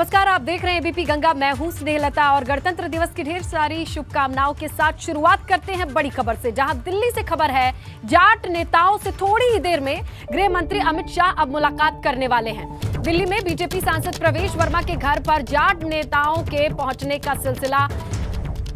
नमस्कार, आप देख रहे हैं एबीपी गंगा। मैं हूं स्नेहलता और गणतंत्र दिवस की ढेर सारी शुभकामनाओं के साथ शुरुआत करते हैं बड़ी खबर से, जहां दिल्ली से खबर है जाट नेताओं से थोड़ी ही देर में गृह मंत्री अमित शाह अब मुलाकात करने वाले हैं। दिल्ली में बीजेपी सांसद प्रवेश वर्मा के घर पर जाट नेताओं के पहुंचने का सिलसिला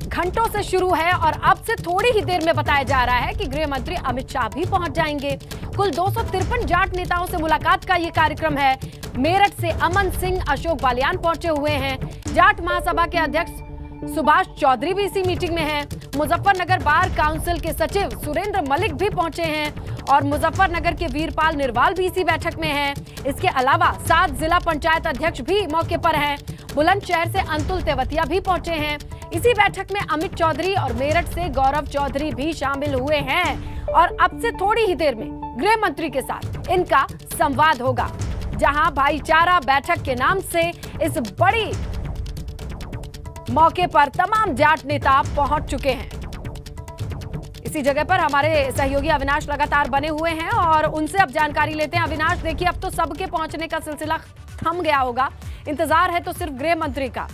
घंटों से शुरू है और अब से थोड़ी ही देर में बताया जा रहा है कि गृह मंत्री अमित शाह भी पहुंच जाएंगे। कुल 253 जाट नेताओं से मुलाकात का ये कार्यक्रम है। मेरठ से अमन सिंह, अशोक बालियान पहुंचे हुए हैं। जाट महासभा के अध्यक्ष सुभाष चौधरी भी इसी मीटिंग में हैं। मुजफ्फरनगर बार काउंसिल के सचिव सुरेंद्र मलिक भी पहुंचे हैं और मुजफ्फरनगर के वीरपाल निरवाल भी इसी बैठक में हैं। इसके अलावा 7 जिला पंचायत अध्यक्ष भी मौके पर हैं। बुलंदशहर से अंतुल तेवतिया भी पहुंचे हैं। इसी बैठक में अमित चौधरी और मेरठ से गौरव चौधरी भी शामिल हुए हैं और अब से थोड़ी ही देर में गृह मंत्री के साथ इनका संवाद होगा, जहां भाईचारा बैठक के नाम से इस बड़ी मौके पर तमाम जाट नेता पहुंच चुके हैं। इसी जगह पर हमारे सहयोगी अविनाश लगातार बने हुए हैं और उनसे अब जानकारी लेते हैं। अविनाश, देखिए अब तो सबके पहुंचने का सिलसिला थम गया होगा, इंतजार है तो सिर्फ गृह मंत्री का।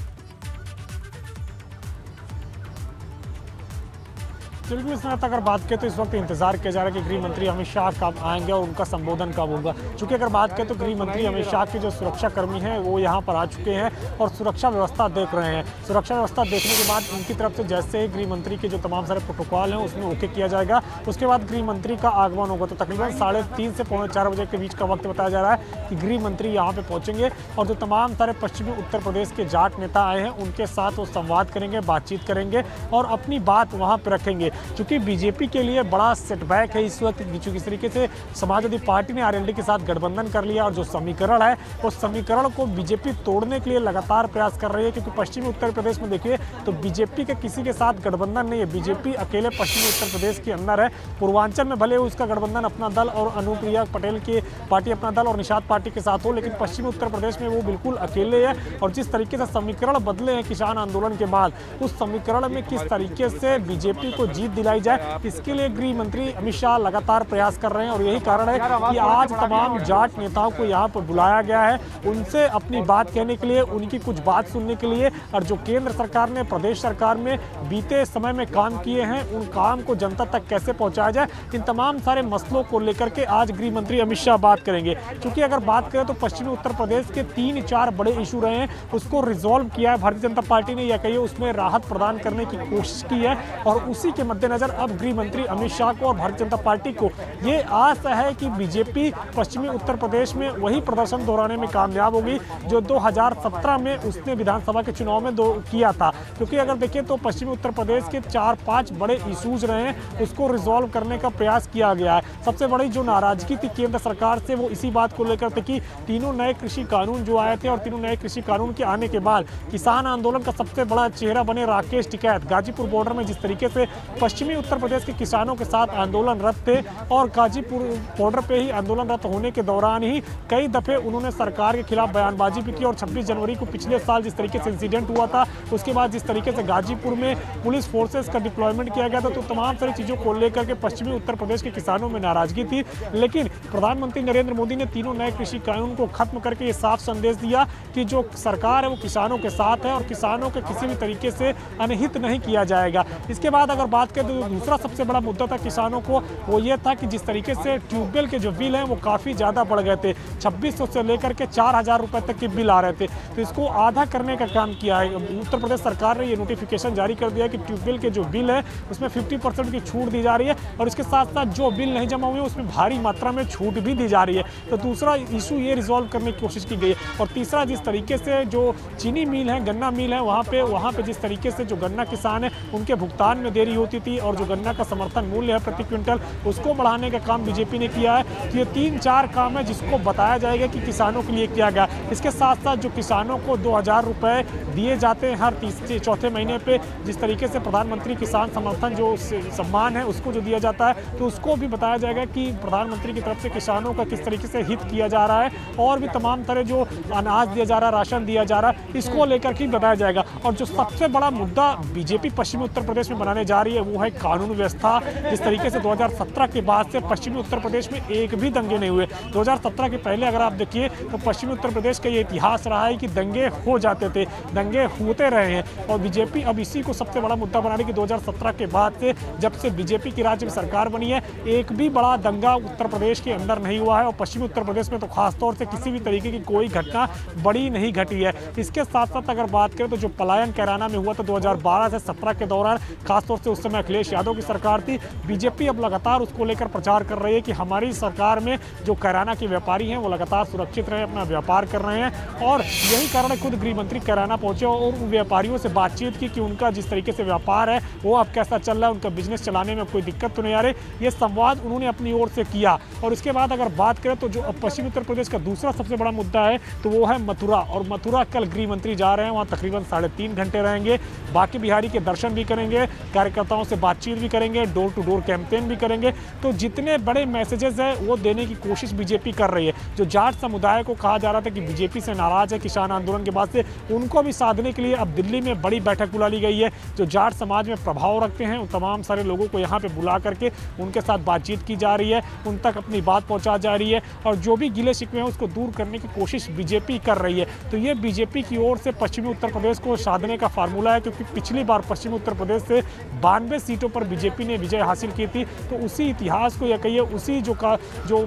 बिल्कुल स्नेहलता, अगर बात करें तो इस वक्त इंतजार किया जा रहा है कि गृह मंत्री अमित शाह कब आएंगे और उनका संबोधन कब होगा। चूंकि अगर बात करें तो गृह मंत्री अमित शाह के जो सुरक्षा कर्मी हैं वो यहां पर आ चुके हैं और सुरक्षा व्यवस्था देख रहे हैं। सुरक्षा व्यवस्था देखने के बाद उनकी तरफ से जैसे ही गृह मंत्री के जो तमाम सारे प्रोटोकॉल हैं उसमें ओके किया जाएगा, उसके बाद गृह मंत्री का आगमन होगा। तो तकरीबन 3:30 से 4:45 बजे के बीच का वक्त बताया जा रहा है कि गृह मंत्री यहाँ पे पहुंचेंगे और जो तमाम सारे पश्चिमी उत्तर प्रदेश के जाट नेता आए हैं उनके साथ वो संवाद करेंगे, बातचीत करेंगे और अपनी बात वहाँ पर रखेंगे। चूंकि बीजेपी के लिए बड़ा सेटबैक है इस वक्त, चूंकि इस तरीके से समाजवादी पार्टी ने आरएलडी के साथ गठबंधन कर लिया और जो समीकरण है उस समीकरण को बीजेपी तोड़ने के लिए लगातार प्रयास कर रही है। क्योंकि पश्चिमी उत्तर प्रदेश में देखिए तो बीजेपी के किसी के साथ गठबंधन नहीं है, बीजेपी अकेले पश्चिमी उत्तर प्रदेश के अंदर है। पूर्वांचल में भले उसका गठबंधन अपना दल और अनुप्रिया पटेल की पार्टी अपना दल और निषाद पार्टी के साथ हो, लेकिन पश्चिमी उत्तर प्रदेश में वो बिल्कुल अकेले है। और जिस तरीके से समीकरण बदले हैं किसान आंदोलन के बाद, उस समीकरण में किस तरीके से बीजेपी को जीत दिलाई जाए, इसके लिए गृह मंत्री अमित शाह लगातार प्रयास कर रहे हैं। और यही कारण है कि आज तमाम जाट नेताओं को यहां पर बुलाया गया है, उनसे अपनी बात कहने के लिए, उनकी कुछ बात सुनने के लिए। और जो केंद्र सरकार ने प्रदेश सरकार में बीते समय में काम किए हैं उन काम को जनता तक कैसे पहुंचाया जाए, इन तमाम सारे मसलों को लेकर के आज गृह मंत्री अमित शाह बात करेंगे। क्योंकि अगर बात करें तो पश्चिमी उत्तर प्रदेश के 3-4 बड़े इशू रहे हैं, उसको रिजॉल्व किया है भारतीय जनता पार्टी ने, या कहिए उसमें राहत प्रदान करने की कोशिश की है। और उसी के मद्देनजर अब गृह मंत्री अमित शाह को और भारतीय जनता पार्टी को ये आस है कि बीजेपी पश्चिमी उत्तर प्रदेश में वही प्रदर्शन दोहराने में कामयाब होगी जो 2017 में उसने विधानसभा के चुनाव में किया था। क्योंकि अगर देखें तो पश्चिमी उत्तर प्रदेश के 4-5 बड़े इशूज रहे हैं, उसको रिजॉल्व करने का प्रयास किया गया है। सबसे बड़ी जो नाराजगी थी केंद्र सरकार से वो इसी बात को लेकर थी कि तीनों नए कृषि कानून जो आए थे और तीनों नए कृषि कानून के आने के बाद किसान आंदोलन का सबसे बड़ा चेहरा बने राकेश टिकैत गाजीपुर बॉर्डर में जिस तरीके से पश्चिमी उत्तर प्रदेश के किसानों के साथ आंदोलनरत थे और गाजीपुर बॉर्डर पे ही आंदोलनरत होने के दौरान ही कई दफे उन्होंने सरकार के खिलाफ बयानबाजी भी की। और 26 जनवरी को पिछले साल जिस तरीके से इंसिडेंट हुआ था, उसके बाद जिस तरीके से गाजीपुर में पुलिस फोर्सेस का डिप्लॉयमेंट किया गया था, तो तमाम सारी चीज़ों को लेकर के पश्चिमी उत्तर प्रदेश के किसानों में नाराजगी थी। लेकिन प्रधानमंत्री नरेंद्र मोदी ने तीनों नए कृषि कानून को खत्म करके ये साफ संदेश दिया कि जो सरकार है वो किसानों के साथ है और किसानों के किसी भी तरीके से अनहित नहीं किया जाएगा। इसके बाद अगर बात करें तो दूसरा सबसे बड़ा मुद्दा था किसानों को, वो ये था कि जिस तरीके से ट्यूबवेल के जो बिल हैं वो काफ़ी ज़्यादा बढ़ गए थे। 2600 से लेकर के 4000 रुपये तक के बिल आ रहे थे, तो इसको आधा करने का काम किया है। उत्तर प्रदेश सरकार ने ये नोटिफिकेशन जारी कर दिया है कि ट्यूबवेल के जो बिल है उसमें 50% की छूट दी जा रही है और इसके साथ साथ जो बिल नहीं जमा हुए उसमें भारी मात्रा में छूट भी दी जा रही है। तो दूसरा इशू ये रिजॉल्व करने की कोशिश की गई है। और तीसरा, जिस तरीके से जो चीनी मिल है, गन्ना मिल है, वहाँ पे जिस तरीके से जो गन्ना किसान है उनके भुगतान में देरी होती थी और जो गन्ना का समर्थन मूल्य है प्रति क्विंटल उसको बढ़ाने का काम बीजेपी ने किया है। तो ये 3-4 काम है जिसको बताया जाएगा कि किसानों के लिए किया गया। इसके साथ साथ जो किसानों को 2000 रुपये दिए जाते हैं हर 3-4 महीने पे, जिस तरीके से प्रधानमंत्री किसान समर्थन जो सम्मान है उसको जो दिया जाता है, तो उसको भी बताया जाएगा कि प्रधानमंत्री की तरफ से किसानों का किस तरीके से हित किया जा रहा है। और भी तमाम तरह जो अनाज दिया जा रहा है, राशन दिया जा रहा है, इसको लेकर के बताया जाएगा। और जो सबसे बड़ा मुद्दा बीजेपी पश्चिमी उत्तर प्रदेश में बनाने जा रही है वो है कानून व्यवस्था। जिस तरीके से 2017 के बाद से पश्चिमी उत्तर प्रदेश में एक भी दंगे नहीं हुए। 2017 के पहले अगर आप देखिए तो पश्चिमी उत्तर प्रदेश का ये इतिहास रहा है कि दंगे हो जाते थे, दंगे होते रहे हैं। और बीजेपी अब इसी को सबसे बड़ा मुद्दा बना रही है कि 2017 के बाद से, जब से बीजेपी की राज्य में सरकार बनी है, एक भी बड़ा दंगा उत्तर प्रदेश के अंदर नहीं हुआ है। और पश्चिमी उत्तर प्रदेश में तो खासतौर से किसी भी तरीके की कोई घटना बड़ी नहीं घटी है। इसके साथ साथ अगर बात करें तो जो पलायन कैराना में हुआ था 2012 से 17 के दौरान, खासतौर से उस समय अखिलेश यादव की सरकार थी, बीजेपी अब लगातार उसको लेकर प्रचार कर रही है कि हमारी सरकार में जो कैराना के व्यापारी हैं वो लगातार सुरक्षित रहे, अपना व्यापार कर रहे हैं। और यही कारण है खुद गृह मंत्री कैराना पहुंचे और उन व्यापारियों से बातचीत की कि उनका जिस तरीके से व्यापार है वो अब कैसा चल रहा है, उनका बिजनेस चलाने में कोई दिक्कत तो नहीं आ रही। ये संवाद उन्होंने अपनी ओर से किया। और इसके बाद अगर बात करें तो जो पश्चिमी उत्तर प्रदेश का दूसरा सबसे बड़ा मुद्दा है तो वो है मथुरा। और मथुरा कल गृह मंत्री जा रहे हैं, वहाँ तकरीबन 3.5 घंटे रहेंगे। बाकी बिहारी के दर्शन भी करेंगे, कार्यकर्ताओं से बातचीत भी करेंगे, डोर टू डोर कैंपेन भी करेंगे। तो जितने बड़े मैसेजेस है वो देने की कोशिश बीजेपी कर रही है। जो जाट समुदाय को कहा जा रहा था कि बीजेपी से नाराज है किसान आंदोलन के बाद से, उनको भी साधने के लिए अब दिल्ली में बड़ी बैठक बुला ली गई है। जो जाट समाज में प्रभाव रखते हैं उन तमाम सारे लोगों को यहाँ पे बुला करके उनके साथ बातचीत की जा रही है, उन तक अपनी बात पहुँचा जा रही है। और जो भी गिले शिकवे हैं उसको दूर करने की कोशिश बीजेपी कर रही है। तो ये बीजेपी की ओर से पश्चिमी उत्तर प्रदेश को साधने का फार्मूला है, क्योंकि पिछली बार पश्चिमी उत्तर प्रदेश से 92 सीटों पर बीजेपी ने विजय हासिल की थी। तो उसी इतिहास को या कहिए उसी जो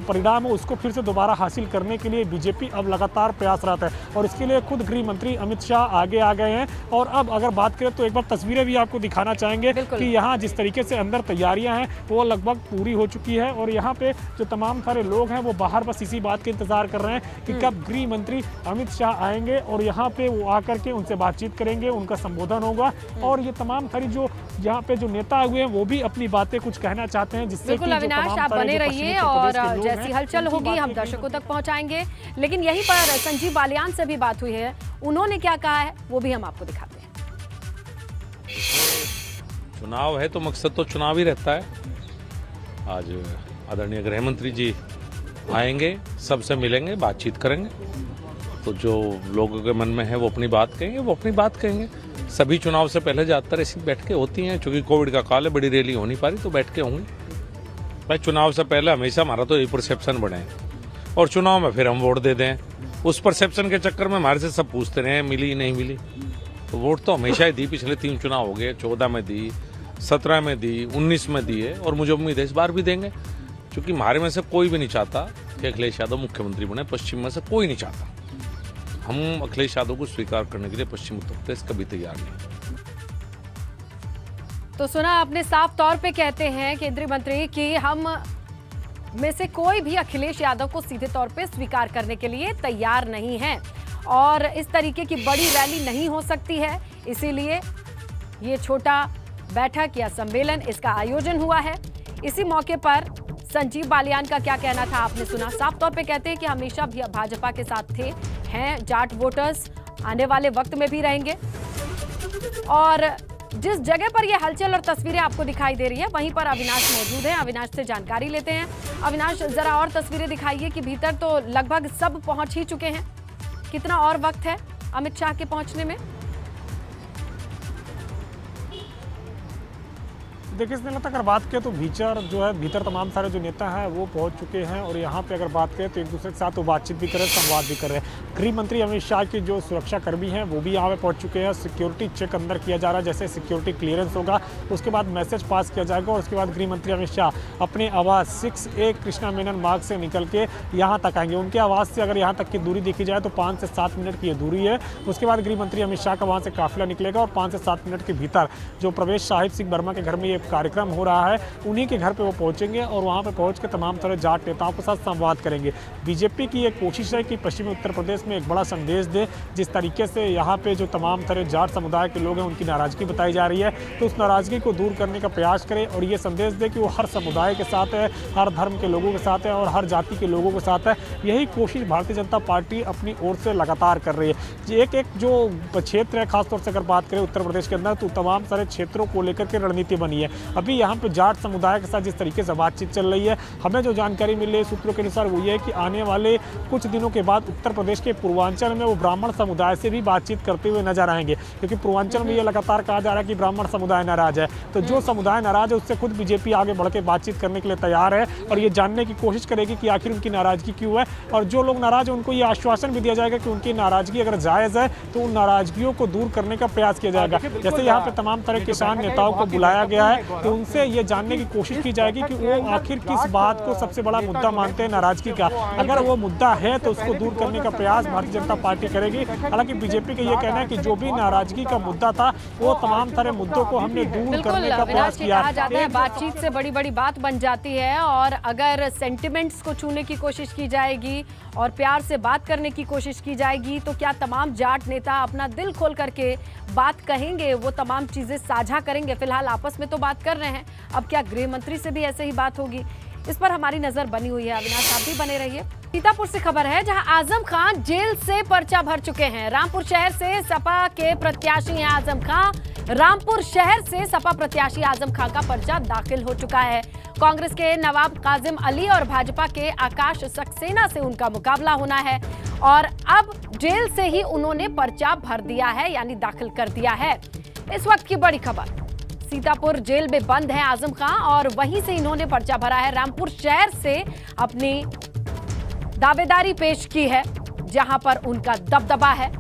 परिणाम है उसको फिर से दोबारा हासिल करने के लिए बीजेपी अब लगातार प्रयासरत है। और इसके लिए खुद गृह मंत्री अमित शाह आगे आ गए हैं। और अब अगर बात करें तो एक बार तस्वीरें भी आपको दिखाना चाहेंगे कि यहाँ जिस तरीके से अंदर तैयारियां हैं वो लगभग पूरी हो चुकी है। और यहाँ पे जो तमाम सारे लोग हैं वो बाहर बस इसी बात के इंतजार कर रहे हैं कि कब गृह मंत्री अमित शाह आएंगे और यहाँ पे वो आकर के उनसे बातचीत करेंगे, उनका संबोधन होगा। और ये तमाम सारी जो यहाँ पे जो नेता हुए हैं वो भी अपनी बातें कुछ कहना चाहते हैं, जिससे बिल्कुल अविनाश आप बने रहिए और जैसी हलचल होगी हम दर्शकों तक पहुंचाएंगे। लेकिन यहीं पर संजीव बालियान से भी बात हुई है, उन्होंने क्या कहा है वो भी हम आपको दिखाते हैं। चुनाव है तो मकसद तो चुनाव ही रहता है। आज आदरणीय गृह मंत्री जी आएंगे, सबसे मिलेंगे, बातचीत करेंगे। तो जो लोगों के मन में है वो अपनी बात कहेंगे, वो अपनी बात कहेंगे। सभी चुनाव से पहले ज़्यादातर ऐसी बैठकें होती हैं, चूँकि कोविड का काल है, बड़ी रैली हो नहीं पा रही तो बैठकें होंगी। भाई चुनाव से पहले हमेशा हमारा तो ये परसेप्शन बने और चुनाव में फिर हम वोट दे दें। उस परसेप्शन के चक्कर में हमारे से सब पूछते रहे मिली नहीं मिली। तो वोट तो हमेशा ही दी, पिछले 3 चुनाव हो गए, 14 में दी, 17 में दी, 19 में दी है और मुझे उम्मीद है इस बार भी देंगे। क्योंकि हमारे में से कोई भी नहीं चाहता कि अखिलेश यादव मुख्यमंत्री बने, पश्चिम में से कोई नहीं चाहता। हम अखिलेश यादव को स्वीकार करने के लिए पश्चिम उत्तर प्रदेश कभी तैयार नहीं। तो सुना आपने, साफ तौर पे कहते हैं केंद्रीय मंत्री कि हम में से कोई भी अखिलेश यादव को सीधे तौर पे स्वीकार करने के लिए तैयार नहीं है और इस तरीके की बड़ी रैली नहीं हो सकती है। इसीलिए ये छोटा बैठक या सम्मेलन इसका आयोजन हुआ है। इसी मौके पर संजीव बालियान का क्या कहना था आपने सुना। साफ तौर पे कहते हैं कि हमेशा भी भाजपा के साथ थे, हैं जाट वोटर्स, आने वाले वक्त में भी रहेंगे। और जिस जगह पर ये हलचल और तस्वीरें आपको दिखाई दे रही है वहीं पर अविनाश मौजूद है। अविनाश से जानकारी लेते हैं। अविनाश, जरा और तस्वीरें दिखाइए कि भीतर तो लगभग सब पहुंच ही चुके हैं, कितना और वक्त है अमित शाह के पहुंचने में? देखिए स्नेहलता, अगर बात करें तो भीतर तमाम सारे जो नेता हैं वो पहुंच चुके हैं। और यहाँ पे अगर बात करें तो एक दूसरे के साथ वो बातचीत भी कर रहे हैं, संवाद भी कर रहे हैं। गृह मंत्री अमित शाह के जो सुरक्षा कर्मी हैं वो भी यहाँ पे पहुंच चुके हैं। सिक्योरिटी चेक अंदर किया जा रहा है, जैसे सिक्योरिटी क्लियरेंस होगा उसके बाद मैसेज पास किया जाएगा और उसके बाद गृह मंत्री अमित शाह अपने आवास 6A कृष्णा मेनन मार्ग से निकल के यहाँ तक आएंगे। उनके आवास से अगर यहाँ तक की दूरी देखी जाए तो 5 से 7 मिनट की ये दूरी है। उसके बाद गृह मंत्री अमित शाह का वहाँ से काफिला निकलेगा और 5 से 7 मिनट के भीतर जो प्रवेश शाहिद सिंह वर्मा के घर में ये कार्यक्रम हो रहा है उन्हीं के घर पे वो पहुंचेंगे और वहां पे पहुंच के तमाम तरह जाट नेताओं के साथ संवाद करेंगे। बीजेपी की एक कोशिश है कि पश्चिमी उत्तर प्रदेश में एक बड़ा संदेश दे। जिस तरीके से यहाँ पे जो तमाम तरह जाट समुदाय के लोग हैं उनकी नाराजगी बताई जा रही है, तो उस नाराजगी को दूर करने का प्रयास करे और ये संदेश दे कि वो हर समुदाय के साथ है, हर धर्म के लोगों के साथ है और हर जाति के लोगों के साथ है। यही कोशिश भारतीय जनता पार्टी अपनी ओर से लगातार कर रही है। एक एक जो क्षेत्र है, खासतौर से अगर बात करें उत्तर प्रदेश के अंदर, तो तमाम सारे क्षेत्रों को लेकर के रणनीति बनी है। अभी यहाँ पे जाट समुदाय के साथ जिस तरीके से बातचीत चल रही है, हमें जो जानकारी मिल रही है सूत्रों के अनुसार वो ये है कि आने वाले कुछ दिनों के बाद उत्तर प्रदेश के कि पूर्वांचल में वो ब्राह्मण समुदाय से भी बातचीत करते हुए नजर आएंगे, क्योंकि पूर्वांचल में ये लगातार कहा जा रहा है कि ब्राह्मण समुदाय नाराज है। तो जो समुदाय नाराज है उससे खुद बीजेपी आगे बढ़ के बातचीत करने के लिए तैयार है और ये जानने की कोशिश करेगी कि आखिर उनकी नाराजगी क्यों है। और जो लोग नाराज हैं उनको ये आश्वासन भी दिया जाएगा कि उनकी नाराजगी अगर जायज़ है तो उन नाराजगियों को दूर करने का प्रयास किया जाएगा। जैसे यहाँ पे तमाम तरह किसान नेताओं को बुलाया गया है, तो उनसे ये जानने की कोशिश की जाएगी कि वो आखिर किस बात को सबसे बड़ा मुद्दा मानते हैं नाराजगी का। अगर वो मुद्दा है तो उसको दूर करने का प्रयास भारतीय जनता पार्टी करेगी। हालांकि बीजेपी का ये कहना है कि जो भी नाराजगी का मुद्दा था वो तमाम तरह मुद्दों को हमने दूर करने का प्रयास किया। कहा जाता है बातचीत से बड़ी बड़ी बात बन जाती है, और अगर सेंटिमेंट्स को छूने की कोशिश की जाएगी और प्यार से बात करने की कोशिश की जाएगी तो क्या तमाम जाट नेता अपना दिल खोल करके बात कहेंगे, वो तमाम चीजें साझा करेंगे। फिलहाल आपस में तो बात कर रहे हैं, अब क्या गृह मंत्री से भी ऐसे ही बात होगी, इस पर हमारी नजर बनी हुई है। अविनाश, आप भी बने रहिए। सीतापुर से खबर है, जहां आजम खान जेल से पर्चा भर चुके हैं। रामपुर शहर से सपा के प्रत्याशी हैं आजम खान। रामपुर शहर से सपा प्रत्याशी आजम खान का पर्चा दाखिल हो चुका है। कांग्रेस के नवाब काजिम अली और भाजपा के आकाश सक्सेना से उनका मुकाबला होना है, और अब जेल से ही उन्होंने पर्चा भर दिया है, यानी दाखिल कर दिया है। इस वक्त की बड़ी खबर, सीतापुर जेल में बंद है आजम खान और वहीं से इन्होंने पर्चा भरा है। रामपुर शहर से अपनी दावेदारी पेश की है, जहां पर उनका दबदबा है।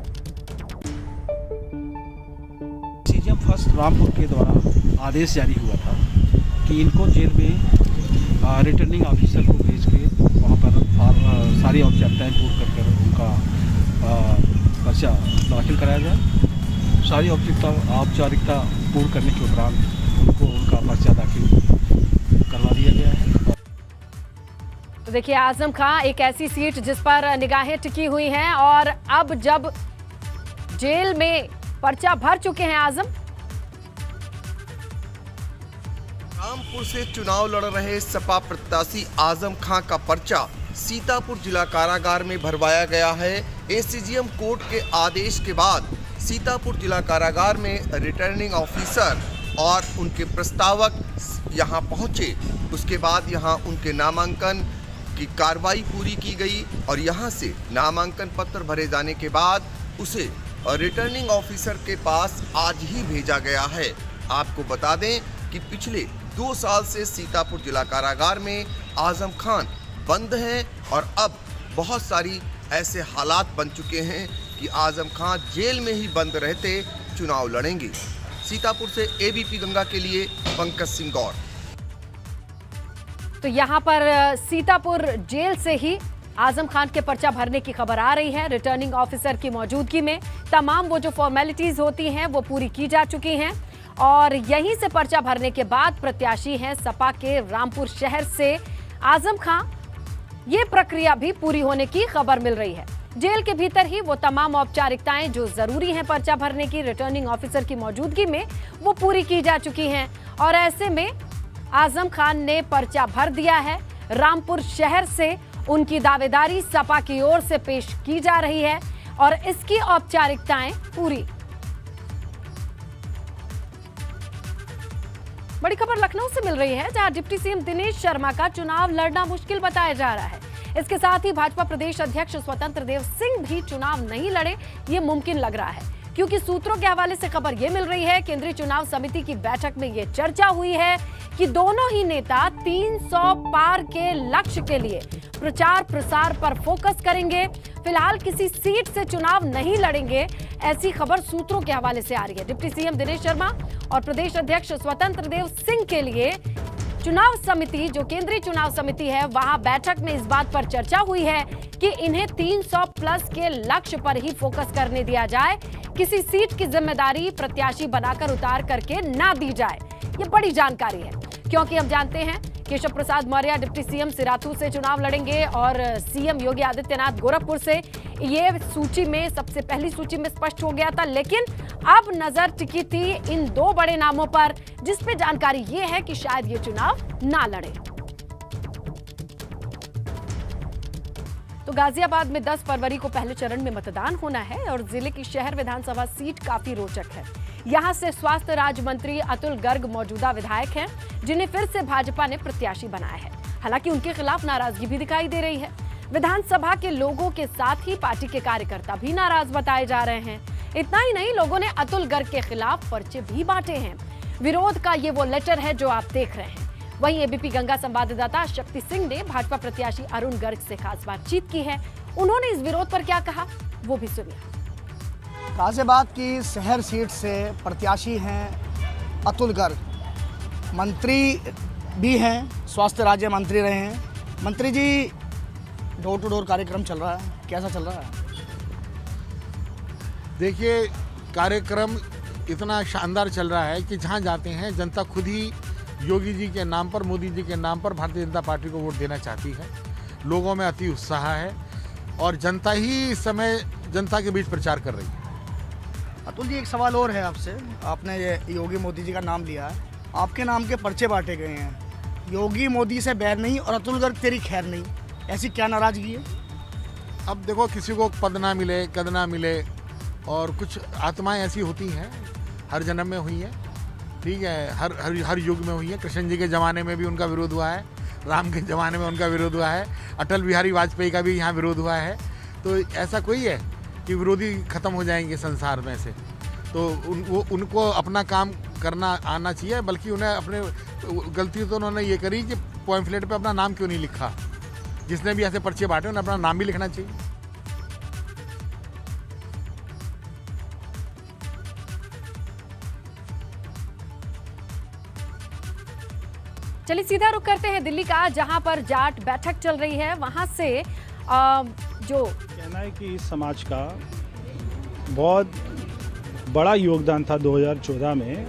सीजीएम फर्स्ट रामपुर के द्वारा आदेश जारी हुआ था कि इनको जेल में रिटर्निंग ऑफिसर को भेज के वहाँ पर सारी औपचारिकताएं पूर्ण कर उनका पर्चा दाखिल कराया जाए। सारी औपचारिकता पूर्ण करने के उपरांत उनको उनका पर्चा दाखिल करवा दिया गया है। तो देखिए, आजम खान एक ऐसी सीट जिस पर निगाहें टिकी हुई हैं, और अब जब जेल में पर्चा भर चुके हैं आजम। रामपुर से चुनाव लड़ रहे सपा प्रत्याशी आजम खान का पर्चा सीतापुर जिला कारागार में भरवाया गया है। एसीजीएम कोर्ट के आदेश के बाद सीतापुर जिला कारागार में रिटर्निंग ऑफिसर और उनके प्रस्तावक यहां पहुंचे। उसके बाद यहां उनके नामांकन की कार्रवाई पूरी की गई और यहां से नामांकन पत्र भरे जाने के बाद उसे रिटर्निंग ऑफिसर के पास आज ही भेजा गया है। आपको बता दें कि पिछले 2 साल से सीतापुर जिला कारागार में आजम खान बंद हैं और अब बहुत सारी ऐसे हालात बन चुके हैं कि आजम खान जेल में ही बंद रहते चुनाव लड़ेंगे। सीतापुर से एबीपी गंगा के लिए पंकज सिंह गौर। तो यहां पर सीतापुर जेल से ही आजम खान के पर्चा भरने की खबर आ रही है। रिटर्निंग ऑफिसर की मौजूदगी में तमाम वो जो फॉर्मेलिटीज होती हैं वो पूरी की जा चुकी हैं, और यहीं से पर्चा भरने के बाद प्रत्याशी हैं सपा के रामपुर शहर से आजम खान। ये प्रक्रिया भी पूरी होने की खबर मिल रही है। जेल के भीतर ही वो तमाम औपचारिकताएं जो जरूरी हैं पर्चा भरने की, रिटर्निंग ऑफिसर की मौजूदगी में वो पूरी की जा चुकी हैं, और ऐसे में आजम खान ने पर्चा भर दिया है। रामपुर शहर से उनकी दावेदारी सपा की ओर से पेश की जा रही है और इसकी औपचारिकताएं पूरी। बड़ी खबर लखनऊ से मिल रही है, जहां डिप्टी सीएम दिनेश शर्मा का चुनाव लड़ना मुश्किल बताया जा रहा है। इसके साथ ही भाजपा प्रदेश अध्यक्ष स्वतंत्र देव सिंह भी चुनाव नहीं लड़े, ये मुमकिन लग रहा है, क्योंकि सूत्रों के हवाले से खबर ये मिल रही है, केंद्रीय चुनाव समिति की बैठक में ये चर्चा हुई है कि दोनों ही नेता 300 पार के लक्ष्य के लिए प्रचार प्रसार पर फोकस करेंगे। फिलहाल किसी सीट से चुनाव नहीं लड़ेंगे, ऐसी खबर सूत्रों के हवाले से आ रही है। डिप्टी सीएम दिनेश शर्मा और प्रदेश अध्यक्ष स्वतंत्र देव सिंह के लिए चुनाव समिति, जो केंद्रीय चुनाव समिति है, वहां बैठक में इस बात पर चर्चा हुई है कि इन्हें 300 प्लस के लक्ष्य पर ही फोकस करने दिया जाए, किसी सीट की जिम्मेदारी प्रत्याशी बनाकर उतार करके ना दी जाए। ये बड़ी जानकारी है, क्योंकि हम जानते हैं केशव प्रसाद मौर्य डिप्टी सीएम सिराथू से चुनाव लड़ेंगे और सीएम योगी आदित्यनाथ गोरखपुर से। ये सूची में सबसे पहली सूची में स्पष्ट हो गया था, लेकिन अब नजर टिकी थी इन 2 बड़े नामों पर, जिस पे जानकारी ये है कि शायद ये चुनाव ना लड़े। तो गाजियाबाद में 10 फरवरी को पहले चरण में मतदान होना है और जिले की शहर विधानसभा सीट काफी रोचक है। यहां से स्वास्थ्य राज्य मंत्री अतुल गर्ग मौजूदा विधायक हैं, जिन्हें फिर से भाजपा ने प्रत्याशी बनाया है। हालांकि उनके खिलाफ नाराजगी भी दिखाई दे रही है। विधानसभा के लोगों के साथ ही पार्टी के कार्यकर्ता भी नाराज बताए जा रहे हैं। इतना ही नहीं, लोगों ने अतुल गर्ग के खिलाफ पर्चे भी बांटे हैं। विरोध का ये वो लेटर है जो आप देख रहे हैं। वहीं एबीपी गंगा संवाददाता शक्ति सिंह ने भाजपा प्रत्याशी अरुण गर्ग से खास बातचीत की है। उन्होंने इस विरोध पर क्या कहा वो भी सुनिए। गाजियाबाद की शहर सीट से प्रत्याशी हैं अतुल गर्ग, मंत्री भी हैं, स्वास्थ्य राज्य मंत्री रहे हैं। मंत्री जी, डोर टू डोर कार्यक्रम चल रहा है, कैसा चल रहा है? देखिए, कार्यक्रम इतना शानदार चल रहा है कि जहां जाते हैं जनता खुद ही योगी जी के नाम पर, मोदी जी के नाम पर भारतीय जनता पार्टी को वोट देना चाहती है। लोगों में अति उत्साह है और जनता ही इस समय जनता के बीच प्रचार कर रही है। अतुल जी, एक सवाल और है आपसे। आपने ये योगी मोदी जी का नाम लिया है, आपके नाम के पर्चे बांटे गए हैं। योगी मोदी से बैर नहीं और अतुल गर्ग तेरी खैर नहीं, ऐसी क्या नाराजगी है? अब देखो, किसी को पद ना मिले, कद ना मिले, और कुछ आत्माएं ऐसी होती हैं, हर जन्म में हुई हैं, ठीक है, हर युग में हुई है। कृष्ण जी के ज़माने में भी उनका विरोध हुआ है, राम के ज़माने में उनका विरोध हुआ है, अटल बिहारी वाजपेयी का भी यहाँ विरोध हुआ है। तो ऐसा कोई है कि विरोधी ख़त्म हो जाएंगे संसार में से? तो उनको अपना काम करना आना चाहिए, बल्कि उन्हें अपने गलती तो उन्होंने ये करी कि पॉम्फलेट पे अपना नाम क्यों नहीं लिखा। जिसने भी ऐसे पर्चे बांटे उन्हें अपना नाम भी लिखना चाहिए। चलिए सीधा रुख करते हैं दिल्ली का, जहां पर जाट बैठक चल रही है। वहां से जो कहना है कि इस समाज का बहुत बड़ा योगदान था 2014 में,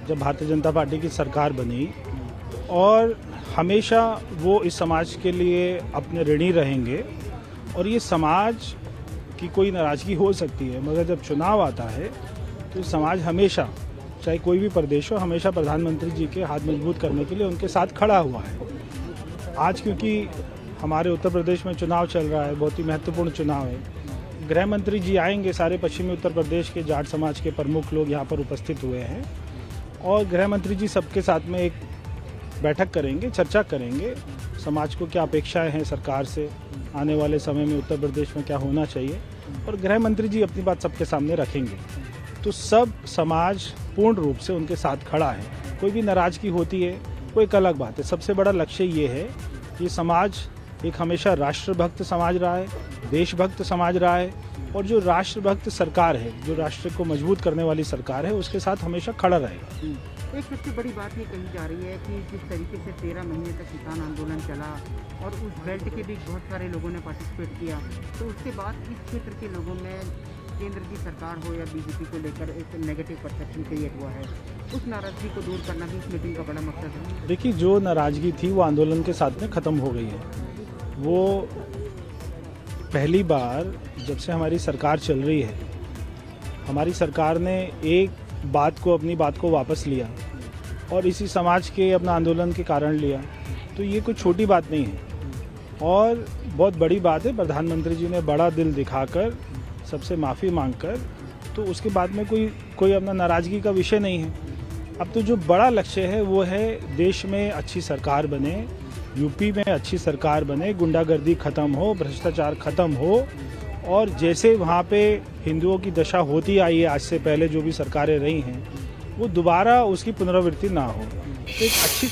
जब भारतीय जनता पार्टी की सरकार बनी, और हमेशा वो इस समाज के लिए अपने ऋणी रहेंगे। और ये समाज की कोई नाराज़गी हो सकती है, मगर जब चुनाव आता है तो समाज हमेशा, चाहे कोई भी प्रदेश हो, हमेशा प्रधानमंत्री जी के हाथ मजबूत करने के लिए उनके साथ खड़ा हुआ है। आज क्योंकि हमारे उत्तर प्रदेश में चुनाव चल रहा है, बहुत ही महत्वपूर्ण चुनाव है, गृह मंत्री जी आएंगे, सारे पश्चिमी उत्तर प्रदेश के जाट समाज के प्रमुख लोग यहाँ पर उपस्थित हुए हैं, और गृह मंत्री जी सबके साथ में एक बैठक करेंगे, चर्चा करेंगे, समाज को क्या अपेक्षाएं हैं सरकार से, आने वाले समय में उत्तर प्रदेश में क्या होना चाहिए, और गृह मंत्री जी अपनी बात सबके सामने रखेंगे। तो सब समाज पूर्ण रूप से उनके साथ खड़ा है। कोई भी नाराज़गी होती है वो एक अलग बात है। सबसे बड़ा लक्ष्य ये है कि समाज एक हमेशा राष्ट्रभक्त समाज रहा है, देशभक्त समाज रहा है, और जो राष्ट्रभक्त सरकार है, जो राष्ट्र को मजबूत करने वाली सरकार है, उसके साथ हमेशा खड़ा रहेगा। एक सबसे बड़ी बात ये कही जा रही है कि जिस तरीके से 13 महीने तक किसान आंदोलन चला और उस बेल्ट के भी बहुत सारे लोगों ने पार्टिसिपेट किया, तो उसके बाद इस क्षेत्र के लोगों में केंद्र की सरकार हो या बीजेपी को लेकर एक नेगेटिव परसेप्शन क्रिएट हुआ है। उस नाराजगी को दूर करना भी इस मीटिंग का बड़ा मकसद है। देखिए, जो नाराजगी थी वो आंदोलन के साथ में ख़त्म हो गई है। वो पहली बार जब से हमारी सरकार चल रही है, हमारी सरकार ने एक बात को, अपनी बात को वापस लिया और इसी समाज के अपना आंदोलन के कारण लिया। तो ये कोई छोटी बात नहीं है और बहुत बड़ी बात है। प्रधानमंत्री जी ने बड़ा दिल दिखाकर सबसे माफ़ी मांगकर, तो उसके बाद में कोई अपना नाराज़गी का विषय नहीं है। अब तो जो बड़ा लक्ष्य है वो है देश में अच्छी सरकार बने, यूपी में अच्छी सरकार बने, गुंडागर्दी ख़त्म हो, भ्रष्टाचार ख़त्म हो, और जैसे वहाँ पे हिंदुओं की दशा होती आई है आज से पहले जो भी सरकारें रही हैं, वो दोबारा उसकी पुनरावृत्ति ना हो। तो एक अच्छी